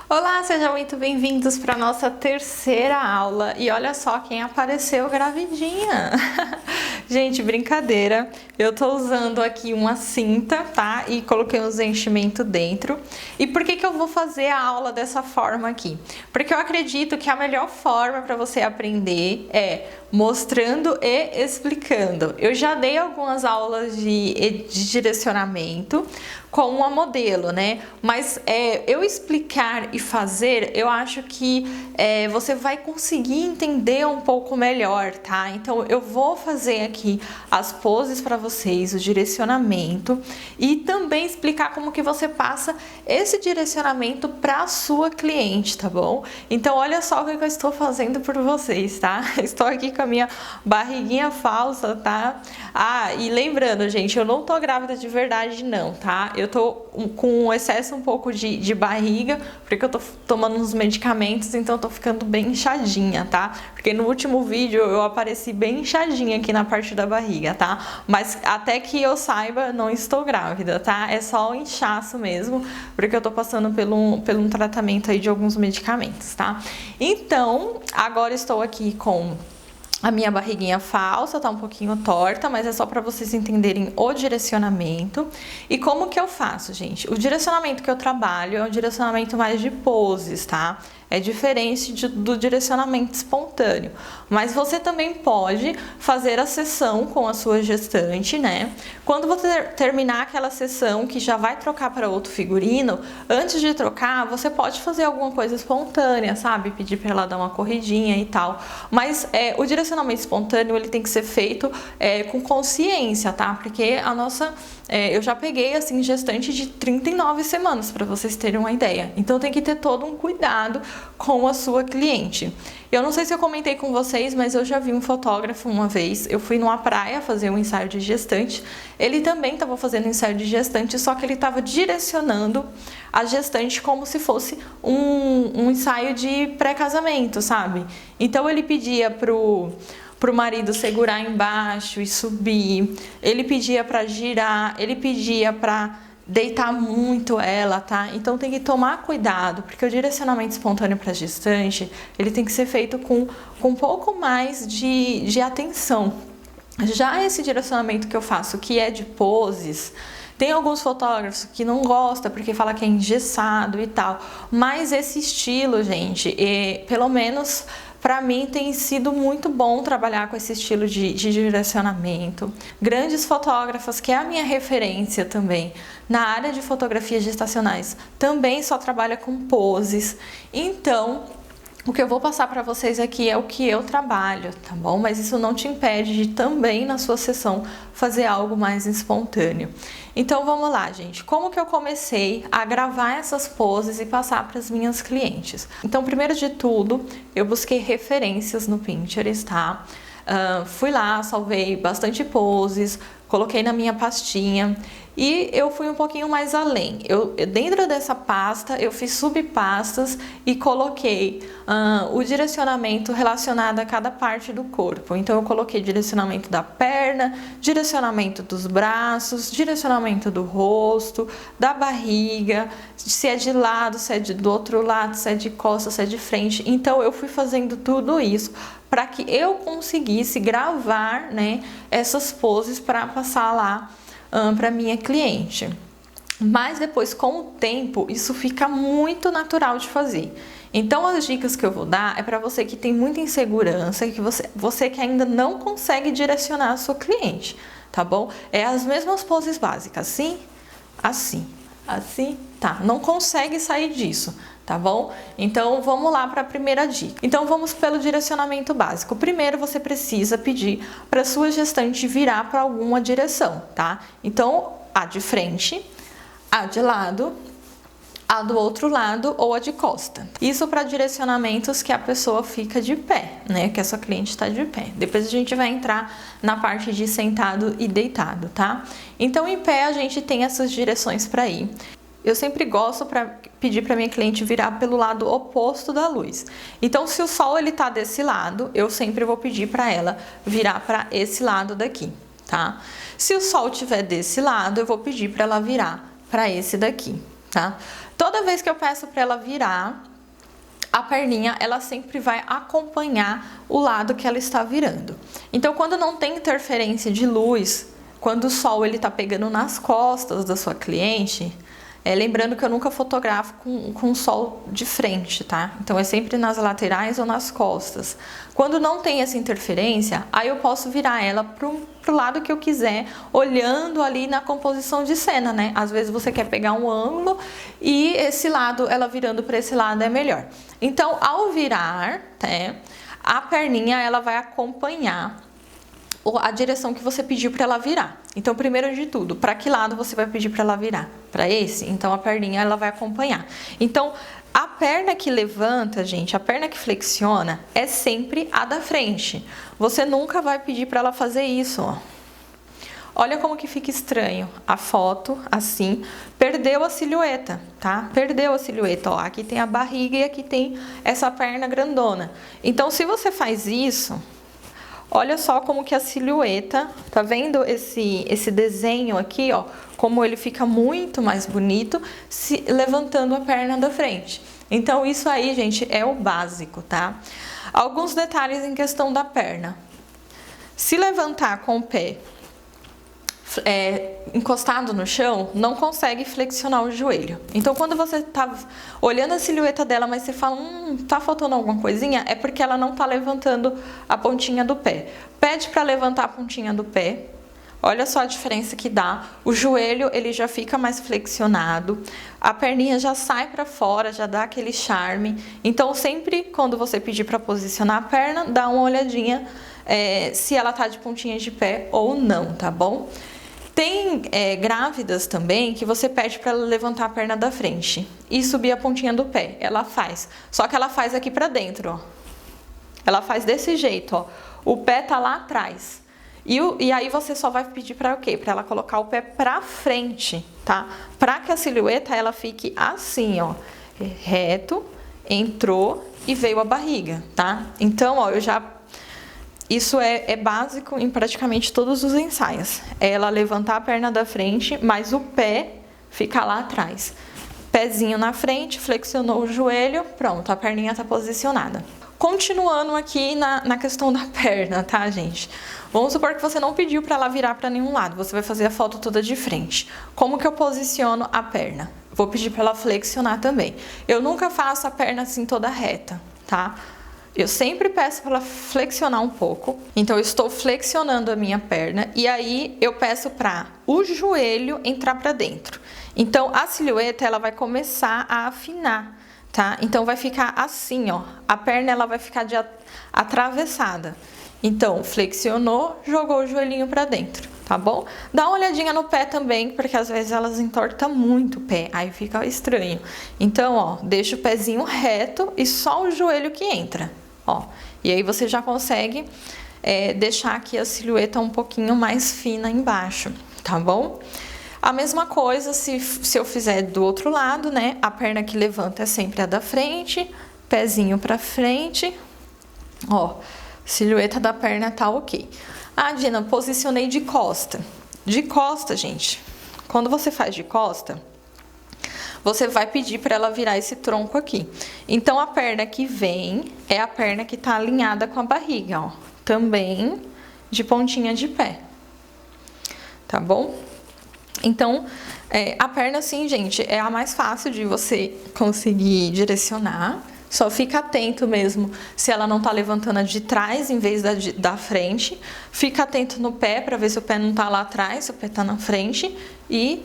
Olá, sejam muito bem-vindos para nossa terceira aula e olha só quem apareceu gravidinha. Gente, brincadeira, eu tô usando aqui uma cinta, tá? E coloquei uns enchimentos dentro. E por que eu vou fazer a aula dessa forma aqui? Porque eu acredito que a melhor forma para você aprender é mostrando e explicando. Eu já dei algumas aulas de direcionamento com uma modelo, né? Mas eu explicar e fazer, eu acho que você vai conseguir entender um pouco melhor, tá? Então eu vou fazer aqui as poses para vocês, o direcionamento e também explicar como que você passa esse direcionamento para a sua cliente, tá bom? Então olha só o que eu estou fazendo por vocês, tá? Estou aqui com a minha barriguinha falsa, tá? E lembrando, gente, eu não tô grávida de verdade não, tá? Eu tô com excesso um pouco de barriga, porque eu tô tomando uns medicamentos, então eu tô ficando bem inchadinha, tá? Porque no último vídeo eu apareci bem inchadinha aqui na parte da barriga, tá? Mas até que eu saiba, não estou grávida, tá? É só o inchaço mesmo, porque eu tô passando por um tratamento aí de alguns medicamentos, tá? Então, agora estou aqui com a minha barriguinha falsa, tá um pouquinho torta, mas é só para vocês entenderem o direcionamento. E como que eu faço, gente? O direcionamento que eu trabalho é um direcionamento mais de poses, tá? É diferente do direcionamento espontâneo. Mas você também pode fazer a sessão com a sua gestante, né? Quando você terminar aquela sessão que já vai trocar para outro figurino, antes de trocar, você pode fazer alguma coisa espontânea, sabe? Pedir para ela dar uma corridinha e tal. Mas o direcionamento espontâneo, ele tem que ser feito com consciência, tá? Porque a nossa... eu já peguei, assim, gestante de 39 semanas, para vocês terem uma ideia. Então, tem que ter todo um cuidado com a sua cliente. Eu não sei se eu comentei com vocês, mas eu já vi um fotógrafo uma vez. Eu fui numa praia fazer um ensaio de gestante. Ele também estava fazendo ensaio de gestante, só que ele estava direcionando a gestante como se fosse um ensaio de pré-casamento, sabe? Então, ele pedia pro marido segurar embaixo e subir, ele pedia para girar, ele pedia para deitar muito ela, tá? Então tem que tomar cuidado, porque o direcionamento espontâneo para gestante, ele tem que ser feito com um pouco mais de atenção. Já esse direcionamento que eu faço, que é de poses, tem alguns fotógrafos que não gostam porque fala que é engessado e tal, mas esse estilo, gente, pelo menos para mim tem sido muito bom trabalhar com esse estilo de direcionamento. Grandes fotógrafas, que é a minha referência também, na área de fotografias gestacionais, também só trabalha com poses. Então, o que eu vou passar para vocês aqui é o que eu trabalho, tá bom? Mas isso não te impede de também na sua sessão fazer algo mais espontâneo. Então vamos lá, gente. Como que eu comecei a gravar essas poses e passar para as minhas clientes? Então, primeiro de tudo, eu busquei referências no Pinterest, tá? Fui lá, salvei bastante poses, coloquei na minha pastinha e eu fui um pouquinho mais além. Dentro dessa pasta, eu fiz subpastas e coloquei o direcionamento relacionado a cada parte do corpo. Então, eu coloquei direcionamento da perna, direcionamento dos braços, direcionamento do rosto, da barriga, se é de lado, se é do outro lado, se é de costas, se é de frente. Então, eu fui fazendo tudo isso para que eu conseguisse gravar, né, essas poses para passar lá para minha cliente. Mas depois, com o tempo, isso fica muito natural de fazer. Então, as dicas que eu vou dar é para você que tem muita insegurança, que você que ainda não consegue direcionar a sua cliente, tá bom? É as mesmas poses básicas, assim, assim, assim, tá? Não consegue sair disso, tá bom? Então, vamos lá para a primeira dica. Então, vamos pelo direcionamento básico. Primeiro, você precisa pedir para sua gestante virar para alguma direção, tá? Então, a de frente, a de lado, a do outro lado ou a de costa. Isso para direcionamentos que a pessoa fica de pé, né? Que a sua cliente está de pé. Depois a gente vai entrar na parte de sentado e deitado, tá? Então, em pé, a gente tem essas direções para ir. Eu sempre gosto para pedir para minha cliente virar pelo lado oposto da luz. Então, se o sol ele tá desse lado, eu sempre vou pedir para ela virar para esse lado daqui, tá? Se o sol estiver desse lado, eu vou pedir para ela virar para esse daqui, tá? Toda vez que eu peço para ela virar a perninha, ela sempre vai acompanhar o lado que ela está virando. Então, quando não tem interferência de luz, quando o sol ele tá pegando nas costas da sua cliente, lembrando que eu nunca fotografo com o sol de frente, tá? Então é sempre nas laterais ou nas costas. Quando não tem essa interferência, aí eu posso virar ela pro lado que eu quiser, olhando ali na composição de cena, né? Às vezes você quer pegar um ângulo e esse lado, ela virando para esse lado é melhor. Então, ao virar, né, a perninha ela vai acompanhar a direção que você pediu para ela virar. Então, primeiro de tudo, para que lado você vai pedir para ela virar? Para esse? Então, a perninha ela vai acompanhar. Então, a perna que levanta, gente, a perna que flexiona é sempre a da frente. Você nunca vai pedir para ela fazer isso, ó. Olha como que fica estranho a foto, assim, perdeu a silhueta, tá? Perdeu a silhueta, ó, aqui tem a barriga e aqui tem essa perna grandona. Então, se você faz isso, olha só como que a silhueta, tá vendo esse desenho aqui, ó, como ele fica muito mais bonito levantando a perna da frente. Então, isso aí, gente, é o básico, tá? Alguns detalhes em questão da perna. Se levantar com o pé encostado no chão, não consegue flexionar o joelho. Então, quando você tá olhando a silhueta dela, mas você fala, tá faltando alguma coisinha, é porque ela não tá levantando a pontinha do pé. Pede para levantar a pontinha do pé. Olha só a diferença que dá. O joelho, ele já fica mais flexionado. A perninha já sai para fora, já dá aquele charme. Então, sempre quando você pedir para posicionar a perna, dá uma olhadinha se ela tá de pontinha de pé ou não, tá bom? Tem grávidas também que você pede para ela levantar a perna da frente e subir a pontinha do pé. Ela faz, só que ela faz aqui para dentro, ó. Ela faz desse jeito, ó. O pé tá lá atrás. E aí você só vai pedir para o quê? Para ela colocar o pé para frente, tá? Para que a silhueta ela fique assim, ó, reto, entrou e veio a barriga, tá? Então, ó, isso é básico em praticamente todos os ensaios. É ela levantar a perna da frente, mas o pé fica lá atrás. Pezinho na frente, flexionou o joelho, pronto, a perninha está posicionada. Continuando aqui na questão da perna, tá, gente? Vamos supor que você não pediu para ela virar para nenhum lado, você vai fazer a foto toda de frente. Como que eu posiciono a perna? Vou pedir para ela flexionar também. Eu nunca faço a perna assim toda reta, tá? Eu sempre peço para ela flexionar um pouco. Então, eu estou flexionando a minha perna e aí eu peço para o joelho entrar para dentro. Então, a silhueta ela vai começar a afinar, tá? Então, vai ficar assim, ó. A perna ela vai ficar atravessada. Então, flexionou, jogou o joelhinho para dentro, tá bom? Dá uma olhadinha no pé também, porque às vezes elas entortam muito o pé, aí fica estranho. Então, ó, deixa o pezinho reto e só o joelho que entra. Ó, e aí você já consegue deixar aqui a silhueta um pouquinho mais fina embaixo, tá bom? A mesma coisa se eu fizer do outro lado, né? A perna que levanta é sempre a da frente, pezinho pra frente, ó, silhueta da perna tá ok. Ah, Dina, posicionei de costa. De costa, gente, quando você faz de costa, você vai pedir para ela virar esse tronco aqui. Então, a perna que vem é a perna que tá alinhada com a barriga, ó. Também de pontinha de pé. Tá bom? Então, a perna, assim, gente, é a mais fácil de você conseguir direcionar. Só fica atento mesmo se ela não tá levantando a de trás em vez da frente. Fica atento no pé para ver se o pé não tá lá atrás, se o pé tá na frente e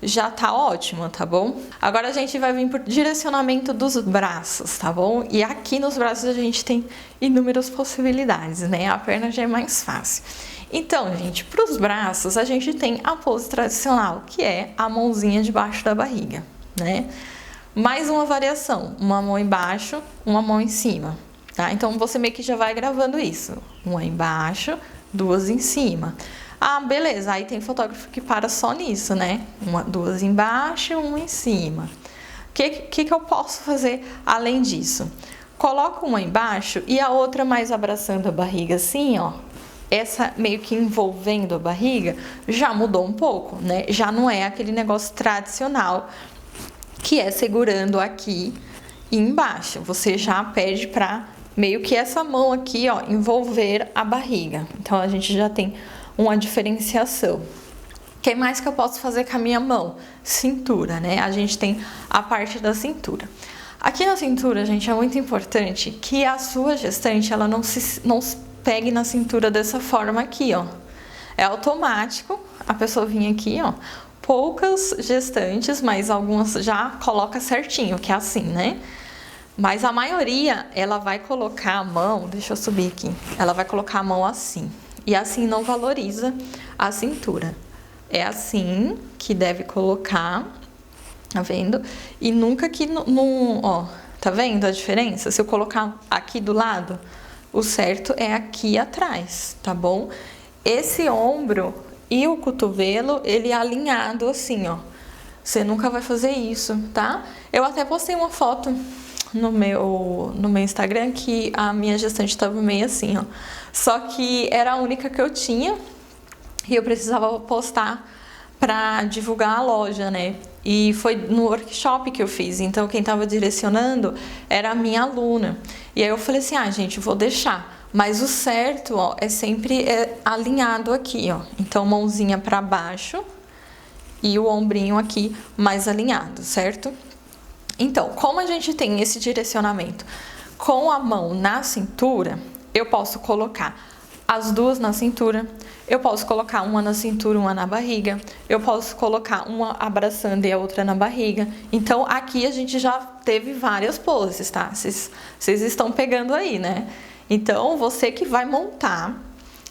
já tá ótimo, tá bom? Agora a gente vai vir pro direcionamento dos braços, tá bom? E aqui nos braços a gente tem inúmeras possibilidades, né? A perna já é mais fácil. Então, gente, pros braços a gente tem a pose tradicional, que é a mãozinha debaixo da barriga, né? Mais uma variação, uma mão embaixo, uma mão em cima, tá? Então você meio que já vai gravando isso. Uma embaixo, duas em cima. Ah, beleza, aí tem fotógrafo que para só nisso, né? Duas embaixo, uma em cima. O que eu posso fazer além disso? Coloco uma embaixo e a outra mais abraçando a barriga assim, ó. Essa meio que envolvendo a barriga já mudou um pouco, né? Já não é aquele negócio tradicional que é segurando aqui e embaixo. Você já pede para meio que essa mão aqui, ó, envolver a barriga. Então, a gente já tem uma diferenciação. O que mais que eu posso fazer com a minha mão? Cintura, né? A gente tem a parte da cintura. Aqui na cintura, gente, é muito importante que a sua gestante, ela não se pegue na cintura dessa forma aqui, ó. É automático a pessoa vir aqui, ó. Poucas gestantes, mas algumas já coloca certinho, que é assim, né? Mas a maioria, ela vai colocar a mão, deixa eu subir aqui, ela vai colocar a mão assim. E assim não valoriza a cintura. É assim que deve colocar, tá vendo? E nunca que ó, tá vendo a diferença? Se eu colocar aqui do lado, o certo é aqui atrás, tá bom? Esse ombro e o cotovelo, ele é alinhado assim, ó. Você nunca vai fazer isso, tá? Eu até postei uma foto no meu Instagram que a minha gestante tava meio assim, ó. Só que era a única que eu tinha e eu precisava postar para divulgar a loja, né? E foi no workshop que eu fiz, então quem tava direcionando era a minha aluna. E aí eu falei assim, gente, vou deixar. Mas o certo, ó, é sempre alinhado aqui, ó. Então, mãozinha para baixo e o ombrinho aqui mais alinhado, certo? Então, como a gente tem esse direcionamento com a mão na cintura, eu posso colocar as duas na cintura, eu posso colocar uma na cintura, uma na barriga, eu posso colocar uma abraçando e a outra na barriga. Então, aqui a gente já teve várias poses, tá? Vocês estão pegando aí, né? Então, você que vai montar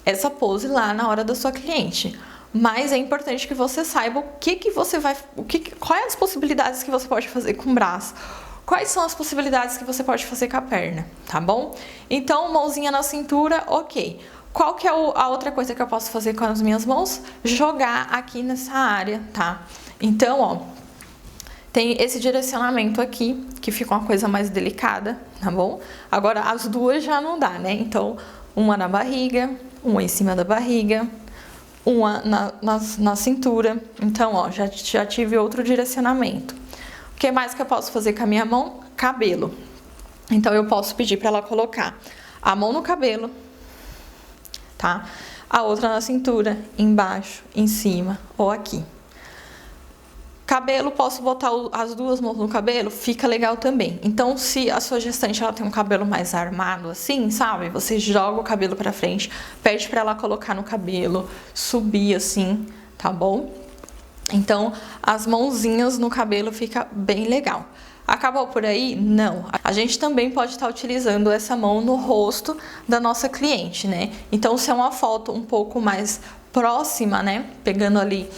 essa pose lá na hora da sua cliente. Mas é importante que você saiba o que você vai... quais as possibilidades que você pode fazer com o braço. Quais são as possibilidades que você pode fazer com a perna, tá bom? Então, mãozinha na cintura, ok. Qual que é a outra coisa que eu posso fazer com as minhas mãos? Jogar aqui nessa área, tá? Então, ó, tem esse direcionamento aqui, que fica uma coisa mais delicada, tá bom? Agora, as duas já não dá, né? Então, uma na barriga, uma em cima da barriga, uma na cintura. Então, ó, já tive outro direcionamento. O que mais que eu posso fazer com a minha mão? Cabelo. Então, eu posso pedir para ela colocar a mão no cabelo, tá? A outra na cintura, embaixo, em cima ou aqui. Cabelo, posso botar as duas mãos no cabelo? Fica legal também. Então, se a sua gestante ela tem um cabelo mais armado assim, sabe? Você joga o cabelo pra frente, pede pra ela colocar no cabelo, subir assim, tá bom? Então, as mãozinhas no cabelo fica bem legal. Acabou por aí? Não. A gente também pode estar utilizando essa mão no rosto da nossa cliente, né? Então, se é uma foto um pouco mais próxima, né? Pegando ali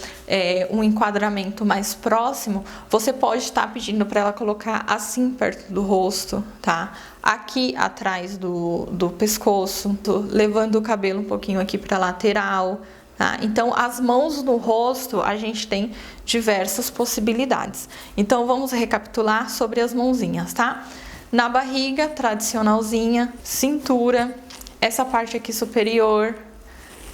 um enquadramento mais próximo, você pode estar pedindo para ela colocar assim perto do rosto, tá? Aqui atrás do pescoço, levando o cabelo um pouquinho aqui para lateral. Tá? Então, as mãos no rosto, a gente tem diversas possibilidades. Então, vamos recapitular sobre as mãozinhas, tá? Na barriga, tradicionalzinha, cintura, essa parte aqui superior,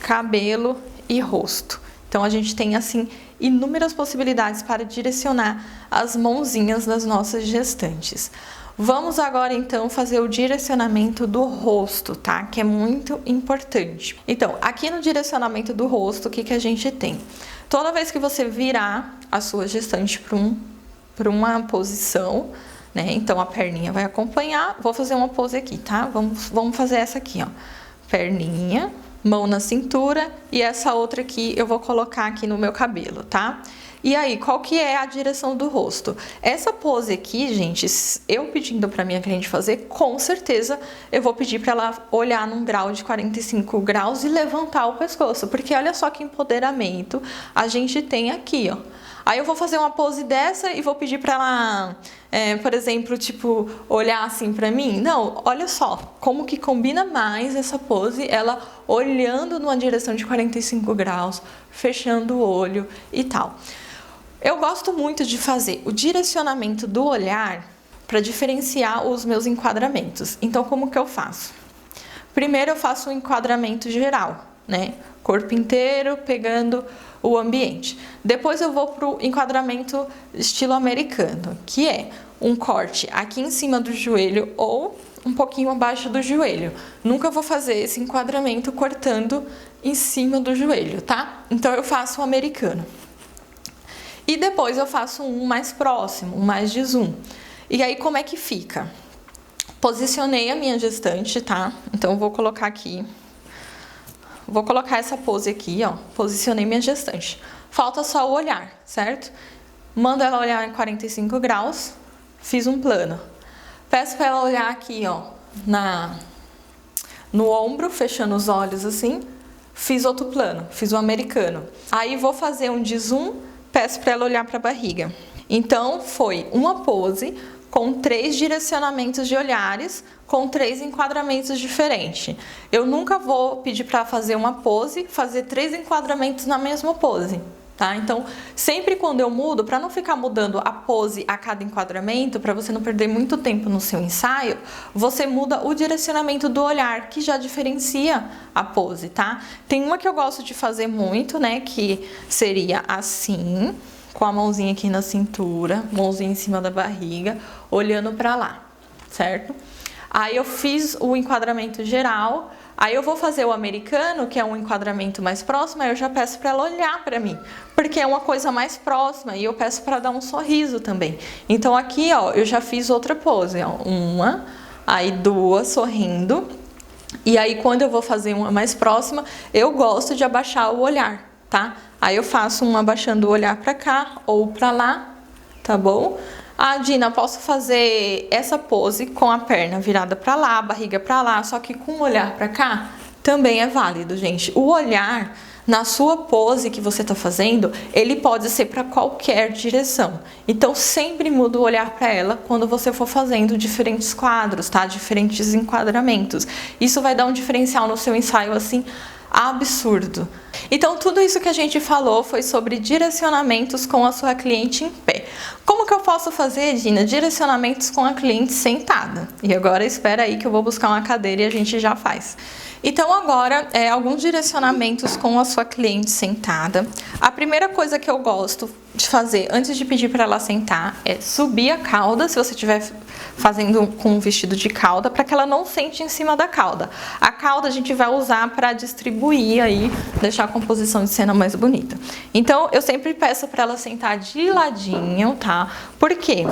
cabelo e rosto. Então, a gente tem, assim, inúmeras possibilidades para direcionar as mãozinhas das nossas gestantes. Vamos agora, então, fazer o direcionamento do rosto, tá? Que é muito importante. Então, aqui no direcionamento do rosto, o que a gente tem? Toda vez que você virar a sua gestante para uma posição, né? Então, a perninha vai acompanhar. Vou fazer uma pose aqui, tá? Vamos fazer essa aqui, ó. Perninha, mão na cintura e essa outra aqui eu vou colocar aqui no meu cabelo, tá? E aí, qual que é a direção do rosto? Essa pose aqui, gente, eu pedindo para minha cliente fazer, com certeza eu vou pedir para ela olhar num grau de 45 graus e levantar o pescoço, porque olha só que empoderamento a gente tem aqui, ó. Aí eu vou fazer uma pose dessa e vou pedir para ela, por exemplo, tipo, olhar assim para mim. Não, olha só, como que combina mais essa pose, ela olhando numa direção de 45 graus, fechando o olho e tal. Eu gosto muito de fazer o direcionamento do olhar para diferenciar os meus enquadramentos. Então, como que eu faço? Primeiro eu faço um enquadramento geral, né? Corpo inteiro pegando o ambiente. Depois eu vou pro enquadramento estilo americano, que é um corte aqui em cima do joelho ou um pouquinho abaixo do joelho. Nunca vou fazer esse enquadramento cortando em cima do joelho, tá? Então eu faço o americano. E depois eu faço um mais próximo, um mais de zoom. E aí como é que fica? Posicionei a minha gestante, tá? Então eu vou colocar aqui. Vou colocar essa pose aqui, ó. Posicionei minha gestante. Falta só o olhar, certo? Mando ela olhar em 45 graus. Fiz um plano. Peço para ela olhar aqui, ó, no ombro, fechando os olhos assim. Fiz outro plano, fiz o americano. Aí vou fazer um de zoom, peço para ela olhar para a barriga. Então foi uma pose com 3 direcionamentos de olhares, com 3 enquadramentos diferentes. Eu nunca vou pedir para fazer uma pose, fazer 3 enquadramentos na mesma pose, tá? Então, sempre quando eu mudo, para não ficar mudando a pose a cada enquadramento, para você não perder muito tempo no seu ensaio, você muda o direcionamento do olhar, que já diferencia a pose, tá? Tem uma que eu gosto de fazer muito, né, que seria assim, com a mãozinha aqui na cintura, mãozinha em cima da barriga, olhando para lá, certo? Aí eu fiz o enquadramento geral, aí eu vou fazer o americano, que é um enquadramento mais próximo, aí eu já peço para ela olhar para mim, porque é uma coisa mais próxima e eu peço para dar um sorriso também. Então aqui, ó, eu já fiz outra pose, ó, uma, aí 2 sorrindo, e aí quando eu vou fazer uma mais próxima, eu gosto de abaixar o olhar, tá? Aí eu faço um abaixando o olhar para cá ou para lá, tá bom? Ah, Dina, posso fazer essa pose com a perna virada para lá, a barriga para lá, só que com o olhar para cá? Também é válido, gente. O olhar na sua pose que você tá fazendo, ele pode ser para qualquer direção. Então sempre muda o olhar para ela quando você for fazendo diferentes quadros, tá? Diferentes enquadramentos. Isso vai dar um diferencial no seu ensaio assim absurdo. Então tudo isso que a gente falou foi sobre direcionamentos com a sua cliente em pé. Como que eu posso fazer, Dina, direcionamentos com a cliente sentada? E agora espera aí que eu vou buscar uma cadeira e a gente já faz. Então agora, alguns direcionamentos com a sua cliente sentada. A primeira coisa que eu gosto de fazer antes de pedir para ela sentar é subir a cauda, se você estiver fazendo com um vestido de cauda, para que ela não sente em cima da cauda. A cauda a gente vai usar para distribuir aí, deixar a composição de cena mais bonita. Então eu sempre peço para ela sentar de ladinho, tá? Porque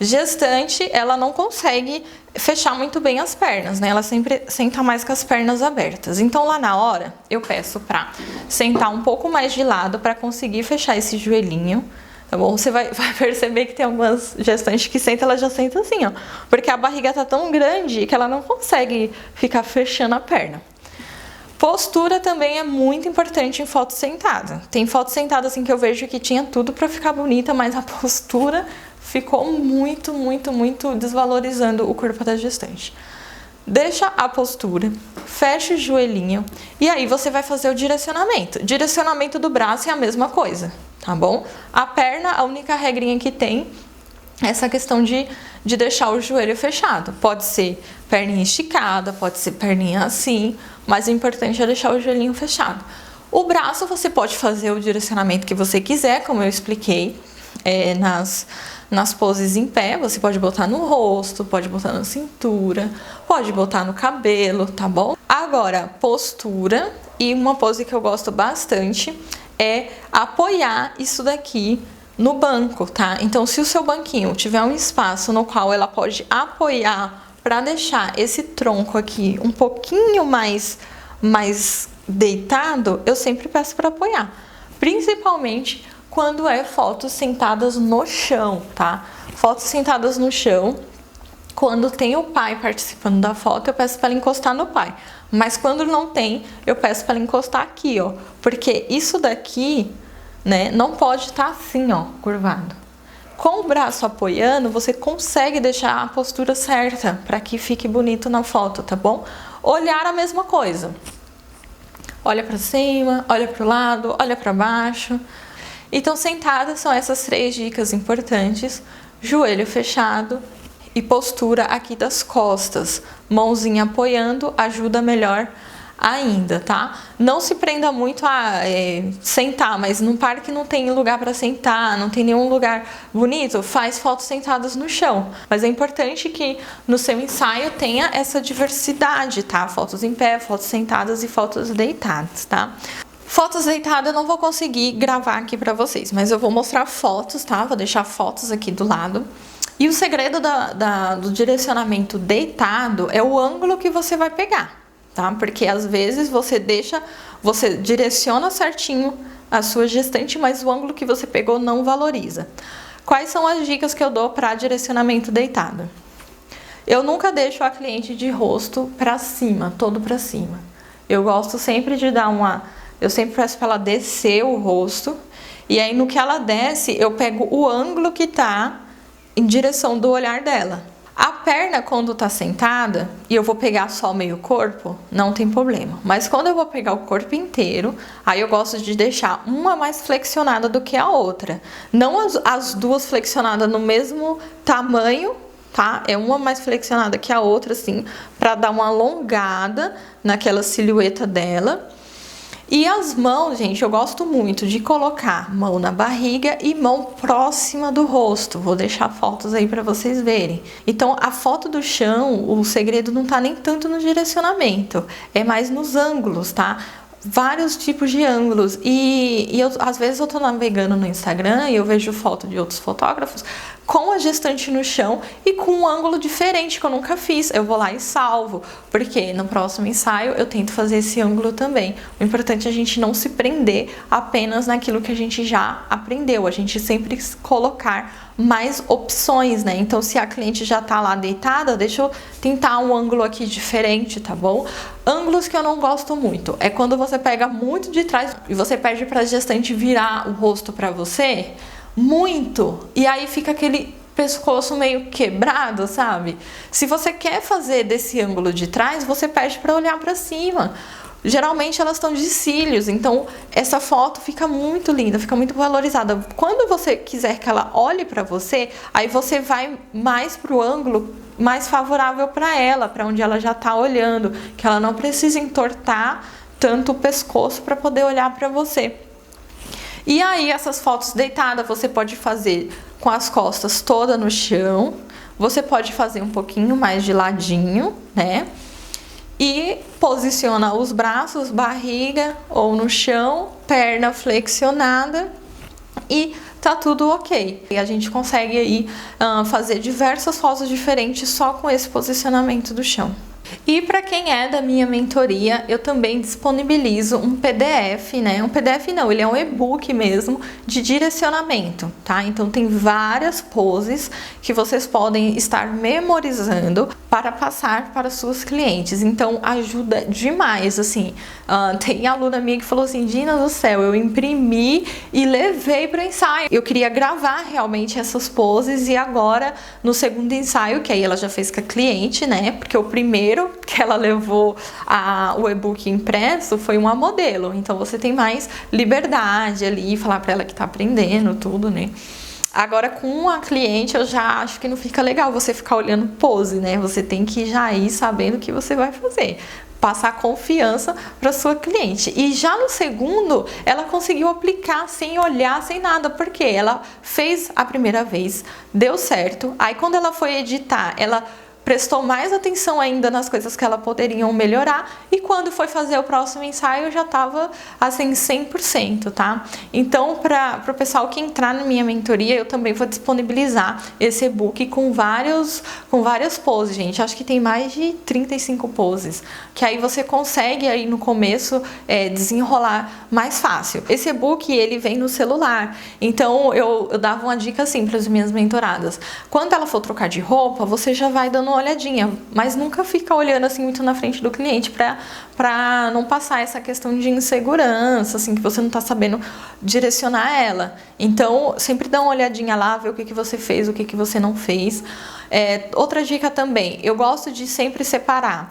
gestante, ela não consegue fechar muito bem as pernas, né? Ela sempre senta mais com as pernas abertas. Então lá na hora eu peço pra sentar um pouco mais de lado para conseguir fechar esse joelhinho, tá bom? Você vai perceber que tem algumas gestantes que sentam, ela já senta assim, ó, porque a barriga tá tão grande que ela não consegue ficar fechando a perna. Postura também é muito importante em foto sentada. Tem foto sentada assim que eu vejo que tinha tudo para ficar bonita, mas a postura ficou muito desvalorizando o corpo da gestante. Deixa a postura, fecha o joelhinho e aí você vai fazer o direcionamento. Direcionamento do braço é a mesma coisa, tá bom? A perna, a única regrinha que tem é essa questão de deixar o joelho fechado. Pode ser perninha esticada, pode ser perninha assim, mas o importante é deixar o joelhinho fechado. O braço você pode fazer o direcionamento que você quiser, como eu expliquei nas poses em pé. Você pode botar no rosto, pode botar na cintura, pode botar no cabelo, tá bom? Agora, postura, e uma pose que eu gosto bastante é apoiar isso daqui no banco, tá? Então, se o seu banquinho tiver um espaço no qual ela pode apoiar para deixar esse tronco aqui um pouquinho mais deitado, eu sempre peço para apoiar, principalmente quando é fotos sentadas no chão, tá? Fotos sentadas no chão, quando tem o pai participando da foto, eu peço para ela encostar no pai. Mas quando não tem, eu peço para ela encostar aqui, ó. Porque isso daqui, né, não pode estar assim, ó, curvado. Com o braço apoiando, você consegue deixar a postura certa para que fique bonito na foto, tá bom? Olhar a mesma coisa. Olha para cima, olha para o lado, olha para baixo. Então, sentada são essas 3 dicas importantes: joelho fechado e postura aqui das costas. Mãozinha apoiando ajuda melhor ainda, tá? Não se prenda muito a sentar, mas no parque não tem lugar para sentar, não tem nenhum lugar bonito, faz fotos sentadas no chão. Mas é importante que no seu ensaio tenha essa diversidade, tá? Fotos em pé, fotos sentadas e fotos deitadas, tá? Fotos deitadas eu não vou conseguir gravar aqui para vocês, mas eu vou mostrar fotos, tá? Vou deixar fotos aqui do lado. E o segredo do direcionamento deitado é o ângulo que você vai pegar. Tá? Porque às vezes você direciona certinho a sua gestante, mas o ângulo que você pegou não valoriza. Quais são as dicas que eu dou para direcionamento deitado? Eu nunca deixo a cliente de rosto para cima, todo para cima. Eu gosto sempre de eu sempre peço para ela descer o rosto, e aí no que ela desce, eu pego o ângulo que tá em direção do olhar dela. A perna, quando tá sentada, e eu vou pegar só meio corpo, não tem problema. Mas quando eu vou pegar o corpo inteiro, aí eu gosto de deixar uma mais flexionada do que a outra. Não as duas flexionadas no mesmo tamanho, tá? É uma mais flexionada que a outra, assim, pra dar uma alongada naquela silhueta dela. E as mãos, gente, eu gosto muito de colocar mão na barriga e mão próxima do rosto. Vou deixar fotos aí para vocês verem. Então, a foto do chão, o segredo não tá nem tanto no direcionamento, é mais nos ângulos, tá? Vários tipos de ângulos. E às vezes eu tô navegando no Instagram e eu vejo foto de outros fotógrafos com a gestante no chão e com um ângulo diferente que eu nunca fiz. Eu vou lá e salvo, porque no próximo ensaio eu tento fazer esse ângulo também. O importante é a gente não se prender apenas naquilo que a gente já aprendeu, a gente sempre colocar mais opções, né? Então, se a cliente já tá lá deitada, deixa eu tentar um ângulo aqui diferente, tá bom? Ângulos que eu não gosto muito é quando você pega muito de trás e você pede pra gestante virar o rosto pra você muito, e aí fica aquele pescoço meio quebrado, sabe? Se você quer fazer desse ângulo de trás, você pede para olhar para cima. Geralmente elas estão de cílios, então essa foto fica muito linda, fica muito valorizada. Quando você quiser que ela olhe para você, aí você vai mais pro ângulo mais favorável para ela, para onde ela já tá olhando, que ela não precisa entortar tanto o pescoço para poder olhar para você. E aí, essas fotos deitadas você pode fazer com as costas toda no chão, você pode fazer um pouquinho mais de ladinho, né? E posiciona os braços, barriga ou no chão, perna flexionada e tá tudo ok. E a gente consegue aí fazer diversas fotos diferentes só com esse posicionamento do chão. E para quem é da minha mentoria, eu também disponibilizo um PDF, né? Um PDF não, ele é um e-book mesmo de direcionamento, tá? Então tem várias poses que vocês podem estar memorizando para passar para suas clientes. Então ajuda demais, assim. Tem aluna minha que falou assim: Dina do céu, eu imprimi e levei para o ensaio. Eu queria gravar realmente essas poses e agora no segundo ensaio, que aí ela já fez com a cliente, né? Porque o primeiro que ela levou o e-book impresso foi uma modelo, então você tem mais liberdade ali, falar para ela que tá aprendendo tudo, né? Agora com a cliente eu já acho que não fica legal você ficar olhando pose, né? Você tem que já ir sabendo o que você vai fazer, passar confiança para sua cliente. E já no segundo, ela conseguiu aplicar sem olhar, sem nada, porque ela fez a primeira vez, deu certo. Aí quando ela foi editar, ela prestou mais atenção ainda nas coisas que ela poderiam melhorar, e quando foi fazer o próximo ensaio já estava assim 100%, tá? Então, para o pessoal que entrar na minha mentoria, eu também vou disponibilizar esse e-book com várias poses, gente. Acho que tem mais de 35 poses, que aí você consegue aí no começo desenrolar mais fácil. Esse e-book, ele vem no celular, então eu dava uma dica assim para as minhas mentoradas: quando ela for trocar de roupa, você já vai dando uma olhadinha, mas nunca fica olhando assim muito na frente do cliente para não passar essa questão de insegurança, assim, que você não tá sabendo direcionar ela. Então, sempre dá uma olhadinha lá, ver o que você fez, o que você não fez. Outra dica também, eu gosto de sempre separar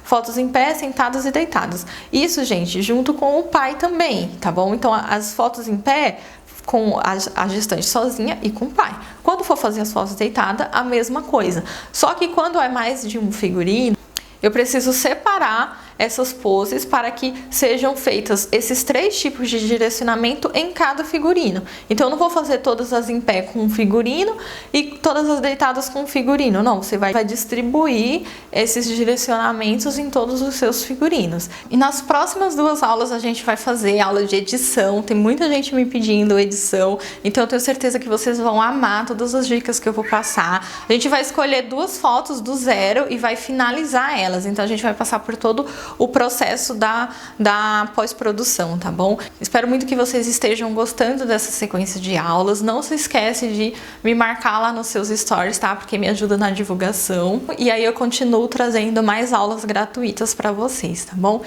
fotos em pé, sentadas e deitadas. Isso, gente, junto com o pai também, tá bom? Então, as fotos em pé com a gestante sozinha e com o pai. Quando for fazer as fotos deitada, a mesma coisa. Só que quando é mais de um figurino, eu preciso separar essas poses para que sejam feitas esses 3 tipos de direcionamento em cada figurino. Então eu não vou fazer todas as em pé com um figurino e todas as deitadas com um figurino, não, você vai distribuir esses direcionamentos em todos os seus figurinos. E nas próximas 2 aulas a gente vai fazer aula de edição, tem muita gente me pedindo edição, então eu tenho certeza que vocês vão amar todas as dicas que eu vou passar. A gente vai escolher 2 fotos do zero e vai finalizar elas, então a gente vai passar por todo o processo da pós-produção, tá bom? Espero muito que vocês estejam gostando dessa sequência de aulas. Não se esquece de me marcar lá nos seus stories, tá? Porque me ajuda na divulgação. E aí eu continuo trazendo mais aulas gratuitas para vocês, tá bom?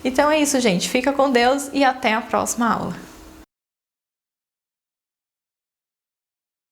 Então é isso, gente. Fica com Deus e até a próxima aula.